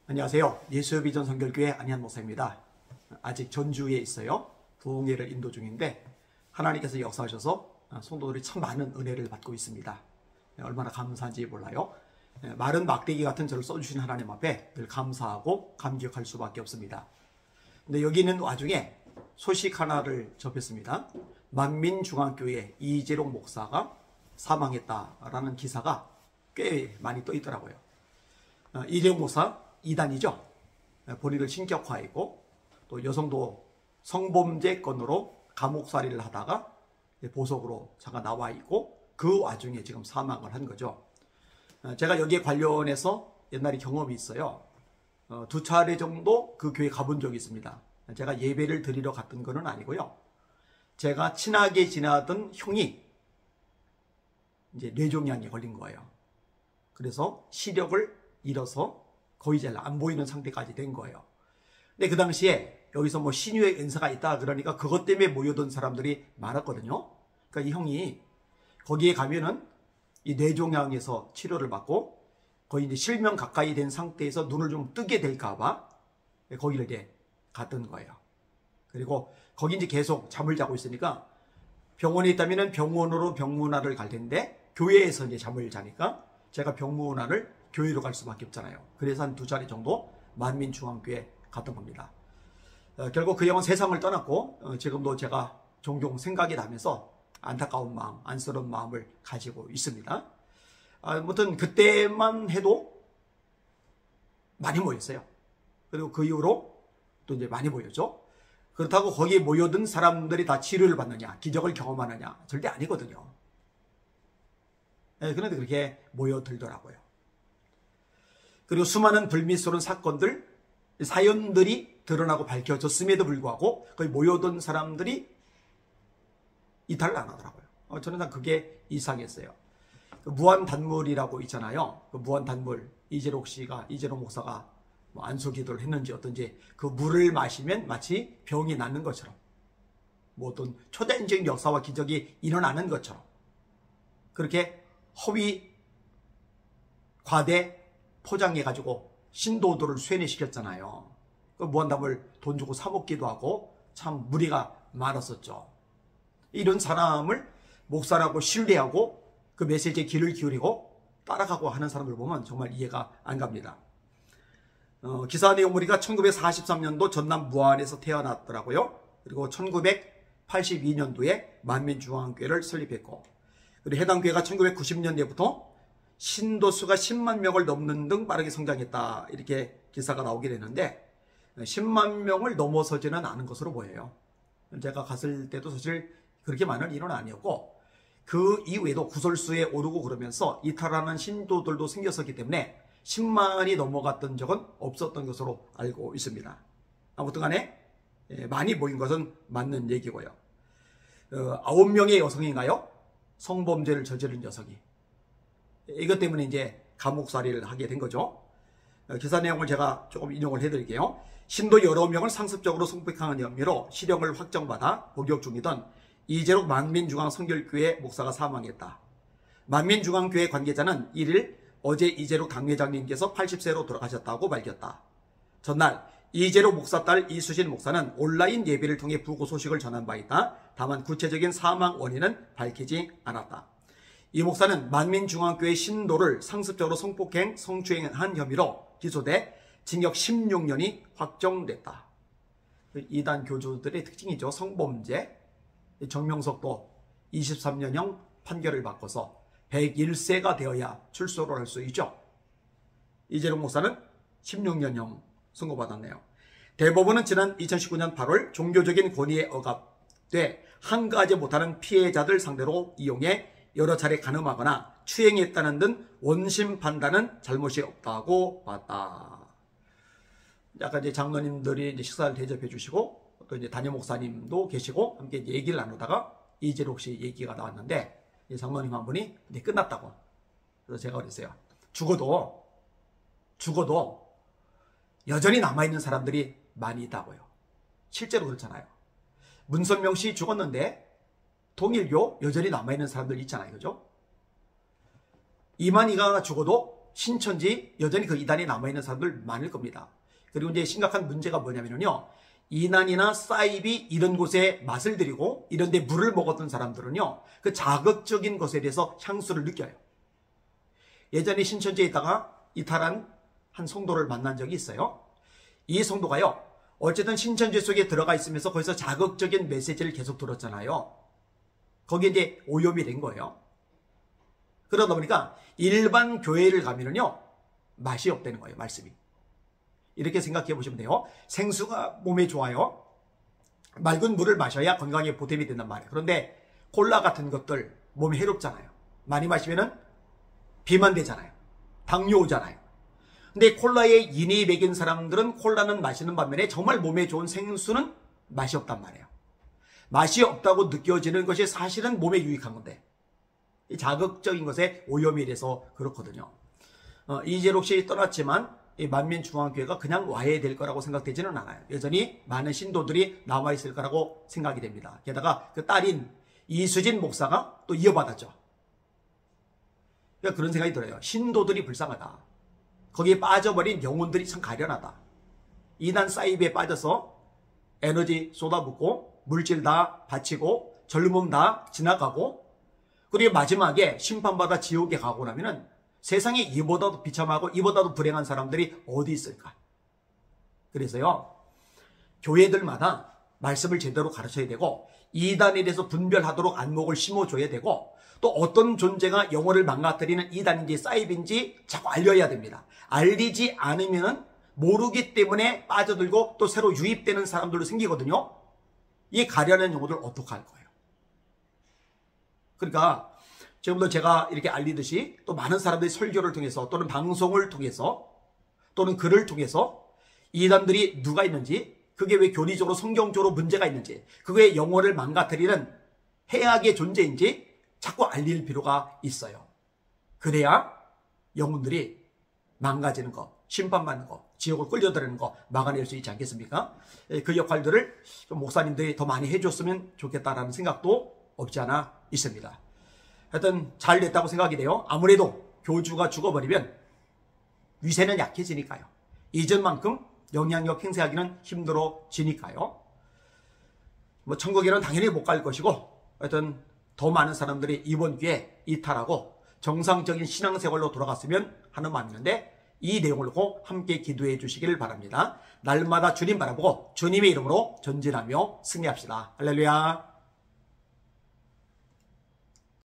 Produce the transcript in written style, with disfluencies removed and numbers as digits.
안녕하세요. 예수비전 선결교회 안희한 목사입니다. 아직 전주에 있어요. 부흥회를 인도 중인데 하나님께서 역사하셔서 성도들이 참 많은 은혜를 받고 있습니다. 얼마나 감사한지 몰라요. 마른 막대기 같은 저를 써주신 하나님 앞에 늘 감사하고 감격할 수밖에 없습니다. 근데 여기 있는 와중에 소식 하나를 접했습니다. 만민중앙교회 이재록 목사가 사망했다라는 기사가 꽤 많이 떠 있더라고요. 이재록 목사 이단이죠. 본인을 신격화했고 또 여성도 성범죄 건으로 감옥살이를 하다가 보석으로 잠깐 나와 있고 그 와중에 지금 사망을 한 거죠. 제가 여기에 관련해서 옛날에 경험이 있어요. 2차례 정도 그 교회 가본 적이 있습니다. 제가 예배를 드리러 갔던 건 아니고요. 제가 친하게 지내던 형이 이제 뇌종양에 걸린 거예요. 그래서 시력을 잃어서 거의 잘 안 보이는 상태까지 된 거예요. 근데 그 당시에 여기서 뭐 신유의 은사가 있다 그러니까 그것 때문에 모여든 사람들이 많았거든요. 그러니까 이 형이 거기에 가면은 이 뇌종양에서 치료를 받고 거의 이제 실명 가까이 된 상태에서 눈을 좀 뜨게 될까봐 거기를 이제 갔던 거예요. 그리고 거기 이제 계속 잠을 자고 있으니까 병원에 있다면은 병원으로 병문안을 갈 텐데 교회에서 이제 잠을 자니까 제가 병문안을 교회로 갈 수밖에 없잖아요. 그래서 한 2차례 정도 만민중앙교회 갔던 겁니다. 결국 그 형은 세상을 떠났고 지금도 제가 종종 생각이 나면서 안타까운 마음, 안쓰러운 마음을 가지고 있습니다. 아무튼 그때만 해도 많이 모였어요. 그리고 그 이후로 또 이제 많이 모였죠. 그렇다고 거기에 모여든 사람들이 다 치료를 받느냐, 기적을 경험하느냐 절대 아니거든요. 그런데 그렇게 모여들더라고요. 그리고 수많은 불미스러운 사건들, 사연들이 드러나고 밝혀졌음에도 불구하고 거기 모여든 사람들이 이탈을 안 하더라고요. 저는 그게 이상했어요. 그 무한단물이라고 있잖아요. 그 무한단물, 이재록 목사가 뭐 안수기도를 했는지 어떤지 그 물을 마시면 마치 병이 낫는 것처럼 뭐 어떤 초자연적인 역사와 기적이 일어나는 것처럼 그렇게 허위, 과대 포장해가지고 신도들을 쇠뇌시켰잖아요. 그 무한담을 돈 주고 사먹기도 하고 참 무리가 많았었죠. 이런 사람을 목사라고 신뢰하고 그 메시지에 귀를 기울이고 따라가고 하는 사람을 보면 정말 이해가 안 갑니다. 기사 내용 보니까 1943년도 전남 무안에서 태어났더라고요. 그리고 1982년도에 만민중앙교회를 설립했고 그리고 해당 교회가 1990년대부터 신도수가 10만 명을 넘는 등 빠르게 성장했다. 이렇게 기사가 나오게 되는데 10만 명을 넘어서지는 않은 것으로 보여요. 제가 갔을 때도 사실 그렇게 많은 인원은 아니었고 그 이후에도 구설수에 오르고 그러면서 이탈하는 신도들도 생겼었기 때문에 10만이 넘어갔던 적은 없었던 것으로 알고 있습니다. 아무튼 간에 많이 모인 것은 맞는 얘기고요. 9명의 여성인가요? 성범죄를 저지른 여성이. 이것 때문에 이제 감옥살이를 하게 된 거죠. 기사 내용을 제가 조금 인용을 해드릴게요. 신도 여러 명을 상습적으로 성폭행한 혐의로 실형을 확정받아 복역 중이던 이재록 만민중앙선결교회 목사가 사망했다. 만민중앙교회 관계자는 1일 어제 이재록 당회장님께서 80세로 돌아가셨다고 밝혔다. 전날 이재록 목사 딸 이수진 목사는 온라인 예배를 통해 부고 소식을 전한 바 있다. 다만 구체적인 사망 원인은 밝히지 않았다. 이 목사는 만민중앙교회 신도를 상습적으로 성폭행, 성추행한 혐의로 기소돼 징역 16년이 확정됐다. 이단 교주들의 특징이죠. 성범죄. 정명석도 23년형 판결을 바꿔서 101세가 되어야 출소를 할 수 있죠. 이재록 목사는 16년형 선고받았네요. 대법원은 지난 2019년 8월 종교적인 권위에 억압돼 한가하지 못하는 피해자들 상대로 이용해 여러 차례 간음하거나 추행했다는 등 원심 판단은 잘못이 없다고 봤다. 아까 이제 장로님들이 이제 식사를 대접해 주시고 또 이제 담임 목사님도 계시고 함께 이제 얘기를 나누다가 이재록 씨 얘기가 나왔는데 장로님 한 분이 이제 끝났다고. 그래서 제가 그랬어요. 죽어도 여전히 남아있는 사람들이 많이 있다고요. 실제로 그렇잖아요. 문선명 씨 죽었는데 통일교 여전히 남아있는 사람들 있잖아요. 그죠? 이만희가 죽어도 신천지 여전히 그 이단에 남아있는 사람들 많을 겁니다. 그리고 이제 심각한 문제가 뭐냐면요. 이난이나 사이비 이런 곳에 맛을 들이고 이런 데 물을 먹었던 사람들은요. 그 자극적인 것에 대해서 향수를 느껴요. 예전에 신천지에 있다가 이탈한 한 성도를 만난 적이 있어요. 이 성도가요. 어쨌든 신천지 속에 들어가 있으면서 거기서 자극적인 메시지를 계속 들었잖아요. 거기에 이제 오염이 된 거예요. 그러다 보니까 일반 교회를 가면은요. 맛이 없다는 거예요. 말씀이. 이렇게 생각해 보시면 돼요. 생수가 몸에 좋아요. 맑은 물을 마셔야 건강에 보탬이 된단 말이에요. 그런데 콜라 같은 것들 몸에 해롭잖아요. 많이 마시면은 비만 되잖아요. 당뇨 오잖아요. 근데 콜라에 인이 배긴 사람들은 콜라는 마시는 반면에 정말 몸에 좋은 생수는 맛이 없단 말이에요. 맛이 없다고 느껴지는 것이 사실은 몸에 유익한 건데 이 자극적인 것에 오염이 돼서 그렇거든요. 이재록 씨 떠났지만 이 만민중앙교회가 그냥 와야 될 거라고 생각되지는 않아요. 여전히 많은 신도들이 남아 있을 거라고 생각이 됩니다. 게다가 그 딸인 이수진 목사가 또 이어받았죠. 그러니까 그런 생각이 들어요. 신도들이 불쌍하다. 거기에 빠져버린 영혼들이 참 가련하다. 이단 사이비에 빠져서 에너지 쏟아붓고 물질 다 바치고 젊음 다 지나가고 그리고 마지막에 심판받아 지옥에 가고 나면은 세상에 이보다도 비참하고 이보다도 불행한 사람들이 어디 있을까? 그래서요. 교회들마다 말씀을 제대로 가르쳐야 되고 이단에 대해서 분별하도록 안목을 심어줘야 되고 또 어떤 존재가 영혼을 망가뜨리는 이단인지 사이비인지 자꾸 알려야 됩니다. 알리지 않으면 모르기 때문에 빠져들고 또 새로 유입되는 사람들도 생기거든요. 이 가련한 영혼들 어떻게 할 거예요? 그러니까 지금도 제가 이렇게 알리듯이 또 많은 사람들이 설교를 통해서 또는 방송을 통해서 또는 글을 통해서 이단들이 누가 있는지 그게 왜 교리적으로 성경적으로 문제가 있는지 그게 영혼을 망가뜨리는 해악의 존재인지 자꾸 알릴 필요가 있어요. 그래야 영혼들이 망가지는 거, 심판받는 거, 지옥을 끌려들이는 거 막아낼 수 있지 않겠습니까? 그 역할들을 좀 목사님들이 더 많이 해줬으면 좋겠다라는 생각도 없지 않아 있습니다. 하여튼 잘 됐다고 생각이 돼요. 아무래도 교주가 죽어버리면 위세는 약해지니까요. 이전만큼 영향력 행사하기는 힘들어지니까요. 뭐 천국에는 당연히 못 갈 것이고 하여튼 더 많은 사람들이 이번 기회에 이탈하고 정상적인 신앙생활로 돌아갔으면 하는 마음이는데 이 내용을 꼭 함께 기도해 주시기를 바랍니다. 날마다 주님 바라보고 주님의 이름으로 전진하며 승리합시다. 할렐루야.